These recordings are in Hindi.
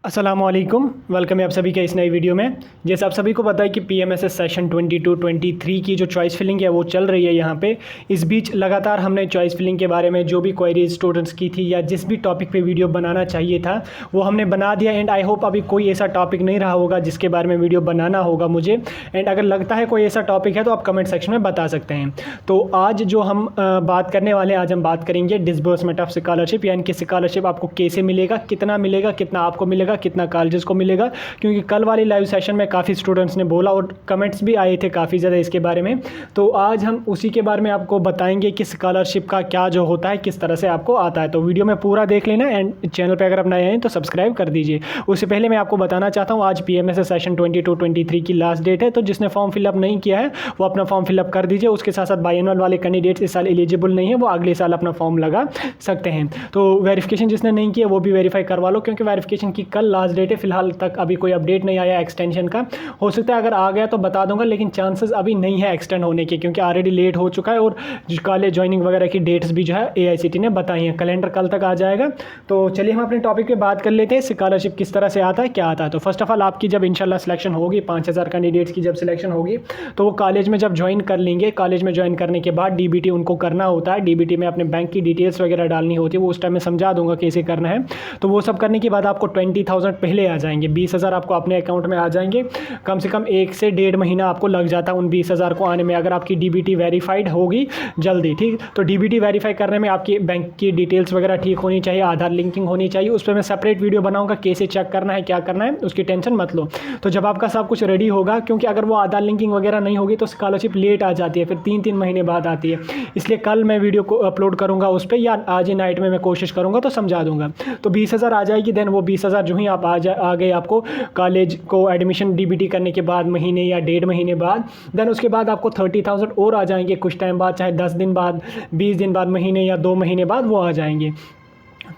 अस्सलामुअलैकुम, वेलकम है आप सभी का इस नई वीडियो में। जैसे आप सभी को पता है कि पीएमएसएस सेशन 22-23 की जो चॉइस फिलिंग है वो चल रही है यहाँ पे। इस बीच लगातार हमने चॉइस फिलिंग के बारे में जो भी क्वेरीज स्टूडेंट्स की थी या जिस भी टॉपिक पे वीडियो बनाना चाहिए था वो हमने बना दिया। एंड आई होप अभी कोई ऐसा टॉपिक नहीं रहा होगा जिसके बारे में वीडियो बनाना होगा मुझे। एंड अगर लगता है कोई ऐसा टॉपिक है तो आप कमेंट सेक्शन में बता सकते हैं। तो आज जो हम बात करने वाले हैं, आज हम बात करेंगे डिसबर्समेंट ऑफ स्कॉलरशिप, यानी कि स्कॉलरशिप आपको कैसे मिलेगा, कितना आपको मिलेगा, कितना कॉलेजेस को मिलेगा। क्योंकि कल वाली लाइव सेशन में काफ़ी स्टूडेंट्स ने बोला और कमेंट्स भी आए थे काफ़ी ज़्यादा इसके बारे में। तो आज हम उसी के बारे में आपको बताएंगे कि स्कॉलरशिप का क्या जो होता है, किस तरह से आपको आता है। तो वीडियो में पूरा देख लेना एंड चैनल पे अगर आप नए हैं तो सब्सक्राइब कर दीजिए। उससे पहले मैं आपको बताना चाहता हूँ आज पीएमएसएस सेशन 22-23 की लास्ट डेट है। तो जिसने फॉर्म फिलअप नहीं किया है वो अपना फॉर्म फिलअप कर दीजिए। उसके साथ साथ बायनल वाले कैंडिडेट्स इस साल एलिजिबल नहीं है, वो अगले साल अपना फॉर्म लगा सकते हैं। तो वेरिफिकेशन जिसने नहीं किया वो भी वेरीफाई करवा लो, क्योंकि वेरिफिकेशन की कल लास्ट डेट है। फिलहाल तक अभी कोई अपडेट नहीं आया एक्सटेंशन का। हो सकता है अगर आ गया तो बता दूंगा, लेकिन चांसेस अभी नहीं है एक्सटेंड होने के, क्योंकि ऑलरेडी लेट हो चुका है और कॉलेज ज्वाइनिंग वगैरह की डेट्स भी जो है एआईसीटी ने बताई हैं। कैलेंडर कल तक आ जाएगा। तो चलिए हम अपने टॉपिक पे बात कर लेते हैं, स्कॉलरशिप किस तरह से आता है, क्या आता है। तो फर्स्ट ऑफ ऑल आपकी जब इंशाल्लाह सिलेक्शन होगी, 5000 कैंडिडेट्स की जब सिलेक्शन होगी तो वो कॉलेज में जब ज्वाइन कर लेंगे, कॉलेज में ज्वाइन करने के बाद डीबीटी उनको करना होता है। डीबीटी में अपने बैंक की डिटेल्स वगैरह डालनी होती है, वो उस टाइम में समझा दूंगा कैसे करना है। तो वो सब करने के बाद आपको 20,000 पहले आ जाएंगे, 20,000 आपको अपने अकाउंट में आ जाएंगे। कम से कम 1 से 1.5 महीना आपको लग जाता है उन 20,000 को आने में, अगर आपकी डीबीटी वेरीफाइड होगी जल्दी। ठीक, तो डीबीटी वेरीफाई करने में आपकी बैंक की डिटेल्स वगैरह ठीक होनी चाहिए, आधार लिंकिंग होनी चाहिए। उस पर मैं सेपरेट वीडियो बनाऊंगा कैसे चेक करना है, क्या करना है, उसकी टेंशन मत लो। तो जब आपका सब कुछ रेडी होगा, क्योंकि अगर वो आधार लिंकिंग वगैरह नहीं होगी तो स्कॉलरशिप लेट आ जाती है, फिर 3-3 महीने बाद आती है। इसलिए कल मैं वीडियो को अपलोड करूंगा उस पर, या आज ही नाइट में मैं कोशिश करूंगा तो समझा दूंगा। तो 20,000 आ जाएगी। देन वो 20,000 जो ही आप आ गए आपको कॉलेज को एडमिशन डीबीटी करने के बाद महीने या 1.5 महीने बाद, देन उसके बाद आपको 30,000 और आ जाएंगे कुछ टाइम बाद, चाहे 10 दिन बाद, 20 दिन बाद, महीने या 2 महीने बाद वो आ जाएंगे।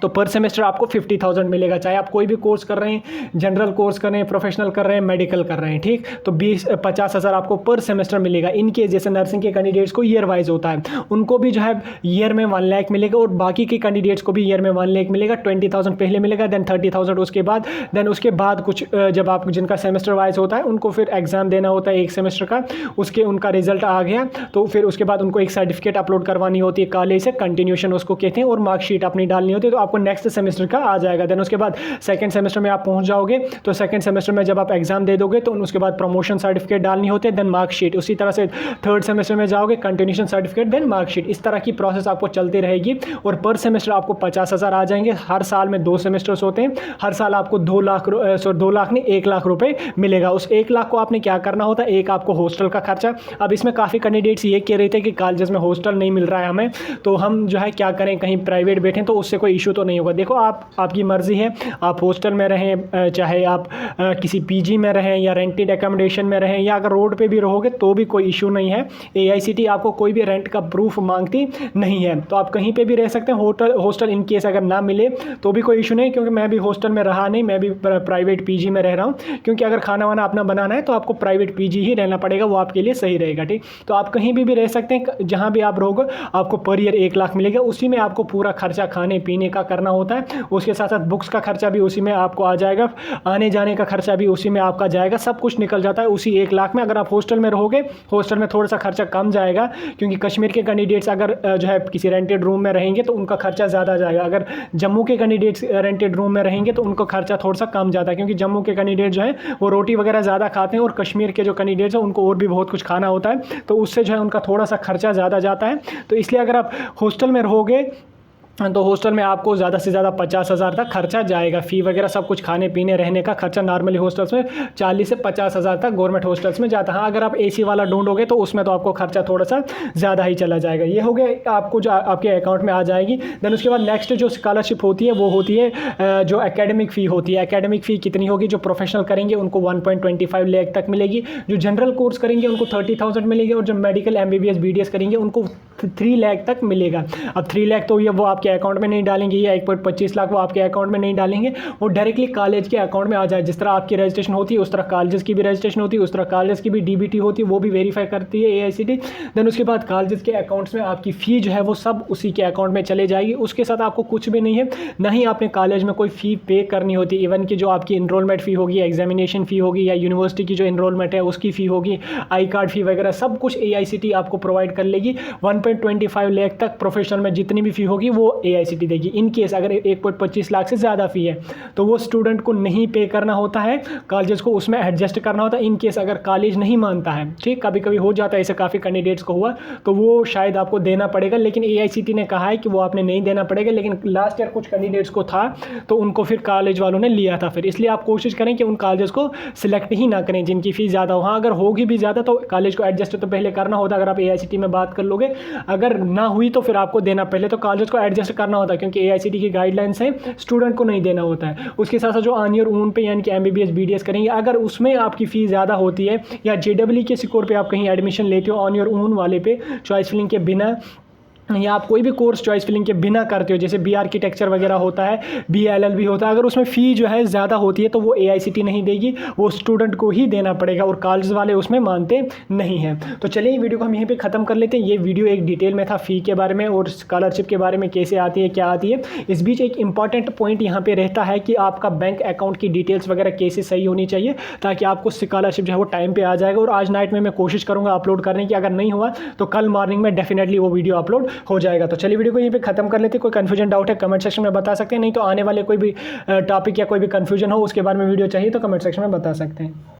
तो पर सेमेस्टर आपको 50,000 मिलेगा, चाहे आप कोई भी कोर्स कर रहे हैं, जनरल कोर्स कर रहे हैं, प्रोफेशनल कर रहे हैं, मेडिकल कर रहे हैं। ठीक, तो 50,000 आपको पर सेमेस्टर मिलेगा। इनके जैसे नर्सिंग के कैंडिडेट्स को ईयर वाइज होता है, उनको भी जो है ईयर में 1 लाख मिलेगा, और बाकी के कैंडिडेट्स को भी ईयर में 1 लाख मिलेगा। 20,000 पहले मिलेगा, देन 30,000 उसके बाद। देन उसके बाद कुछ जब आप जिनका सेमेस्टर वाइज होता है उनको फिर एग्जाम देना होता है 1 सेमेस्टर का, उसके उनका रिजल्ट आ गया तो फिर उसके बाद उनको एक सर्टिफिकेट अपलोड करवानी होती है कॉलेज से, कंटिन्यूशन उसको कहते हैं, और मार्कशीट अपनी डालनी होती है। तो आपको नेक्स्ट सेमेस्टर का आ जाएगा। देन उसके बाद सेकंड सेमेस्टर में आप पहुंच जाओगे, तो सेकंड सेमेस्टर में जब आप एग्जाम दे दोगे तो उसके बाद प्रमोशन सर्टिफिकेट डालनी होती है, देन मार्कशीट। उसी तरह से थर्ड सेमेस्टर में जाओगे, कंटिन्यूशन सर्टिफिकेट, देन मार्कशीट। इस तरह की प्रोसेस आपको चलती रहेगी। और पर सेमेस्टर आपको 50,000 आ जाएंगे। हर साल में 2 सेमेस्टर्स होते हैं, हर साल आपको 2 लाख नहीं 1 लाख रुपए मिलेगा। उस 1 लाख को आपने क्या करना होता है, एक आपको हॉस्टल का खर्चा। अब इसमें काफ़ी कैंडिडेट्स ये कह रहे थे कि कॉलेजेस में हॉस्टल नहीं मिल रहा है हमें, तो हम जो है क्या करें, कहीं प्राइवेट बैठें तो उससे कोई इशू तो नहीं होगा। देखो आपकी मर्जी है, आप हॉस्टल में रहें, चाहे आप किसी पीजी में रहें या रेंटेड एकोमोडेशन में रहें, या अगर रोड पे भी रहोगे तो भी कोई इशू नहीं है। एआईसीटी आपको कोई भी रेंट का प्रूफ मांगती नहीं है, तो आप कहीं पे भी रह सकते हैं। हॉस्टल इन केस अगर ना मिले तो भी कोई इशू नहीं, क्योंकि मैं भी हॉस्टल में रहा नहीं, मैं भी प्राइवेट पीजी में रह रहा हूँ। क्योंकि अगर खाना वाना अपना बनाना है तो आपको प्राइवेट पीजी ही रहना पड़ेगा, वो आपके लिए सही रहेगा। ठीक, तो आप कहीं भी रह सकते हैं, जहाँ भी आप रहोगे आपको पर ईयर 1 लाख मिलेगा। उसी में आपको पूरा खर्चा खाने पीने का करना होता है, उसके साथ साथ बुक्स का खर्चा भी उसी में आपको आ जाएगा, आने जाने का खर्चा भी उसी में आपका जाएगा, सब कुछ निकल जाता है उसी 1 लाख में। अगर आप हॉस्टल में रहोगे, हॉस्टल में थोड़ा सा खर्चा कम जाएगा, क्योंकि कश्मीर के कैंडिडेट्स अगर जो है किसी रेंटेड रूम में रहेंगे तो उनका खर्चा ज़्यादा जाएगा। अगर जम्मू के कैंडिडेट्स रेंटेड रूम में रहेंगे तो उनका खर्चा थोड़ा सा कम जाता है, क्योंकि जम्मू के कैंडिडेट जो है वो रोटी वगैरह ज़्यादा खाते हैं, और कश्मीर के जो कैंडिडेट्स हैं उनको और भी बहुत कुछ खाना होता है, तो उससे जो है उनका थोड़ा सा खर्चा ज़्यादा जाता है। तो इसलिए अगर आप हॉस्टल में रहोगे तो हॉस्टल में आपको ज़्यादा से ज़्यादा 50,000 तक खर्चा जाएगा। फ़ी वगैरह सब कुछ, खाने पीने रहने का खर्चा नॉर्मली हॉस्टल्स में 40 से 50,000 तक गवर्नमेंट हॉस्टल्स में जाता है। हाँ, अगर आप एसी वाला ढूंढोगे तो उसमें तो आपको खर्चा थोड़ा सा ज़्यादा ही चला जाएगा। ये हो गया आपको जो आपके अकाउंट में आ जाएगी। देन उसके बाद नेक्स्ट जो स्कॉलरशिप होती है वो होती है जो एकेडमिक फ़ी होती है। एकेडमिक फ़ी कितनी होगी, जो प्रोफेशनल करेंगे उनको 1.25 लाख तक मिलेगी, जो जनरल कोर्स करेंगे उनको 30,000 मिलेगी, और जो मेडिकल MBBS BDS करेंगे उनको 3 लाख तक मिलेगा। अब 3 लाख तो ये वो आपके अकाउंट में नहीं डालेंगे, या 1.25 लाख वो आपके अकाउंट में नहीं डालेंगे, वो डायरेक्टली कॉलेज के अकाउंट में आ जाए। जिस तरह आपकी रजिस्ट्रेशन होती है उस तरह कॉलेज की भी रजिस्ट्रेशन होती है, उस तरह कॉलेज की भी डीबीटी होती है, वो भी वेरीफाई करती है AICTE। देन उसके बाद कॉलेज के अकाउंट्स में आपकी फ़ी जो है वो सब उसी के अकाउंट में चले जाएगी। उसके साथ आपको कुछ भी नहीं है, ना ही आपने कॉलेज में कोई फ़ी पे करनी होती। इवन कि जो आपकी इनरोलमेंट फ़ी होगी, एग्जामिनेशन फ़ी होगी, या यूनिवर्सिटी की जो इनरोलमेंट है उसकी फ़ी होगी, आई कार्ड फ़ी वगैरह सब कुछ AICTE आपको प्रोवाइड कर लेगी। 1.25 लाख तक प्रोफेशनल में जितनी भी फ़ी होगी वो AICTE देगी। इन केस अगर 1.25 लाख से ज़्यादा फ़ी है तो वो स्टूडेंट को नहीं पे करना होता है, कॉलेज को उसमें एडजस्ट करना होता है। इन केस अगर कॉलेज नहीं मानता है, ठीक, कभी कभी हो जाता है, ऐसे काफ़ी कैंडिडेट्स को हुआ, तो वो शायद आपको देना पड़ेगा। लेकिन AICTE ने कहा है कि वो आपने नहीं देना पड़ेगा। लेकिन लास्ट ईयर कुछ कैंडिडेट्स को था तो उनको फिर कॉलेज वालों ने लिया था फिर, इसलिए आप कोशिश करें कि उन कॉलेज को सिलेक्ट ही ना करें जिनकी फ़ीस ज़्यादा हो। हाँ, अगर होगी भी ज़्यादा तो कॉलेज को एडजस्ट तो पहले करना होता, अगर आप AICTE में बात कर लोगे। अगर ना हुई तो फिर आपको देना, पहले तो कॉलेज को एडजस्ट करना होता है, क्योंकि AICTE की गाइडलाइंस है स्टूडेंट को नहीं देना होता है। उसके साथ साथ जो ऑन योर ओन पे यानी कि MBBS BDS करेंगे, अगर उसमें आपकी फ़ीस ज़्यादा होती है, या JEE के स्कोर पे आप कहीं एडमिशन लेते हो ऑन योर ओन वाले पे, चॉइस फिलिंग के बिना, या आप कोई भी कोर्स चॉइस फिलिंग के बिना करते हो, जैसे B आर्किटेक्चर वगैरह होता है, B LLB होता है, अगर उसमें फ़ी जो है ज़्यादा होती है तो वो AICTE नहीं देगी, वो स्टूडेंट को ही देना पड़ेगा, और कॉलेज वाले उसमें मानते नहीं हैं। तो चलिए वीडियो को हम यहीं पे ख़त्म कर लेते हैं। ये वीडियो एक डिटेल में था फ़ी के बारे में और स्कॉलरशिप के बारे में, कैसे आती है, क्या आती है। इस बीच एक इंपॉर्टेंट पॉइंट यहाँ पर रहता है कि आपका बैंक अकाउंट की डिटेल्स वगैरह कैसे सही होनी चाहिए, ताकि आपको स्कॉलरशिप जो है वो टाइम पर आ जाएगा। और आज नाइट में मैं कोशिश करूँगा अपलोड करने की, अगर नहीं हुआ तो कल मॉर्निंग में डेफिनेटली वो वीडियो अपलोड हो जाएगा। तो चलिए वीडियो को यहीं पे खत्म कर लेते हैं। कोई कंफ्यूजन डाउट है कमेंट सेक्शन में बता सकते हैं, नहीं तो आने वाले कोई भी टॉपिक या कोई भी कंफ्यूजन हो उसके बारे में वीडियो चाहिए तो कमेंट सेक्शन में बता सकते हैं।